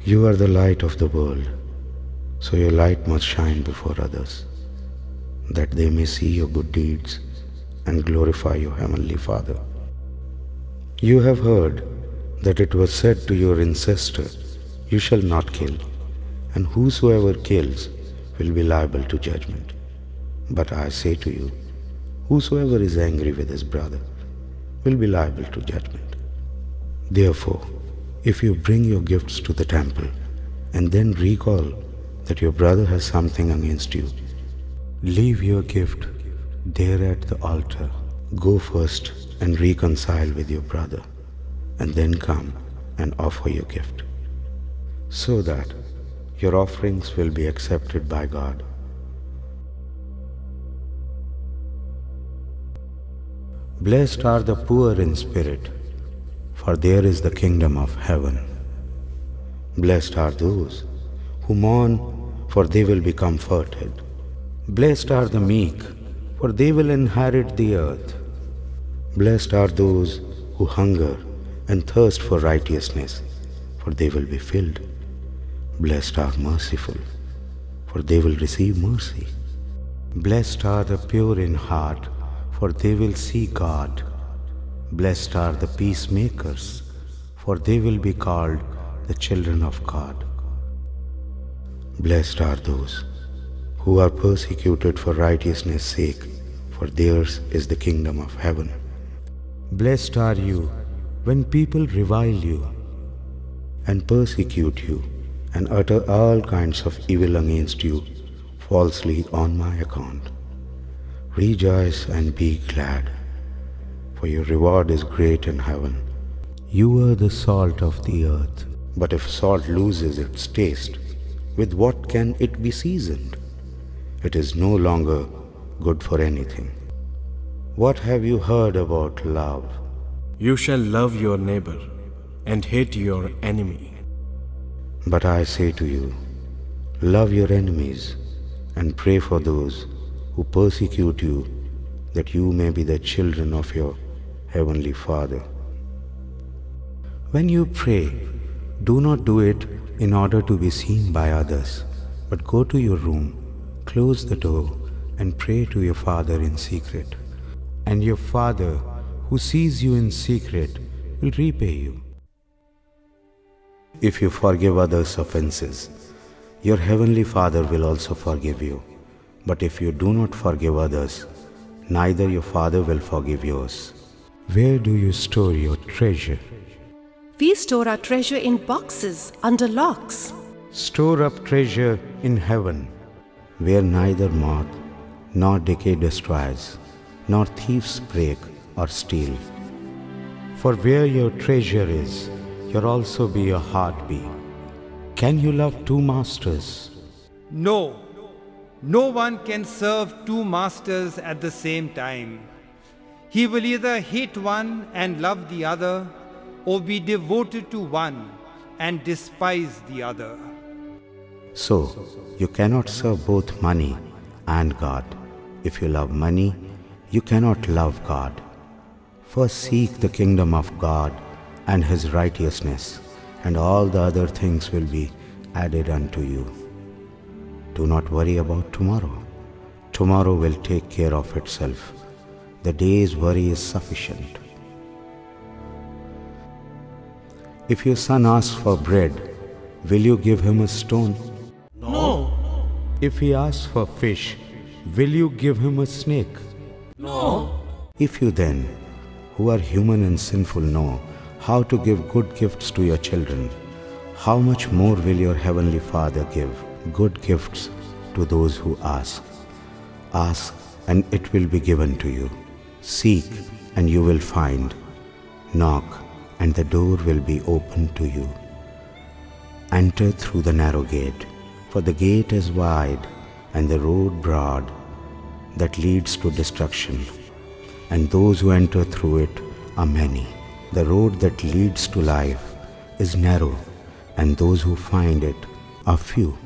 You are the light of the world, so your light must shine before others, that they may see your good deeds and glorify your heavenly Father. You have heard that it was said to your ancestor, "You shall not kill, and whosoever kills will be liable to judgment." But I say to you, whosoever is angry with his brother will be liable to judgment. Therefore, if you bring your gifts to the temple and then recall that your brother has something against you, leave your gift there at the altar. Go first and reconcile with your brother, and then come and offer your gift, so that your offerings will be accepted by God. Blessed are the poor in spirit, for there is the kingdom of heaven. Blessed are those who mourn, for they will be comforted. Blessed are the meek, for they will inherit the earth. Blessed are those who hunger and thirst for righteousness, for they will be filled. Blessed are merciful, for they will receive mercy. Blessed are the pure in heart, for they will see God. Blessed are the peacemakers, for they will be called the children of God. Blessed are those who are persecuted for righteousness' sake, for theirs is the kingdom of heaven. Blessed are you when people revile you and persecute you and utter all kinds of evil against you falsely on my account. Rejoice and be glad, for your reward is great in heaven. You are the salt of the earth. But if salt loses its taste, with what can it be seasoned? It is no longer good for anything. What have you heard about love? You shall love your neighbor and hate your enemy. But I say to you, love your enemies and pray for those who persecute you, that you may be the children of your heavenly Father. When you pray, do not do it in order to be seen by others, but go to your room, close the door, and pray to your Father in secret. And your Father, who sees you in secret, will repay you. If you forgive others' offenses, your heavenly Father will also forgive you. But if you do not forgive others, neither your Father will forgive yours. Where do you store your treasure? We store our treasure in boxes under locks. Store up treasure in heaven, where neither moth nor decay destroys, nor thieves break or steal. For where your treasure is, there also be your heart be. Can you love two masters? No, no one can serve two masters at the same time. He will either hate one and love the other, or be devoted to one and despise the other. So, you cannot serve both money and God. If you love money, you cannot love God. First seek the kingdom of God and His righteousness, and all the other things will be added unto you. Do not worry about tomorrow. Tomorrow will take care of itself. The day's worry is sufficient. If your son asks for bread, will you give him a stone? No. If he asks for fish, will you give him a snake? No. If you then, who are human and sinful, know how to give good gifts to your children, how much more will your heavenly Father give good gifts to those who ask? Ask, and it will be given to you. Seek, and you will find. Knock, and the door will be opened to you. Enter through the narrow gate, for the gate is wide and the road broad that leads to destruction, and those who enter through it are many. The road that leads to life is narrow, and those who find it are few.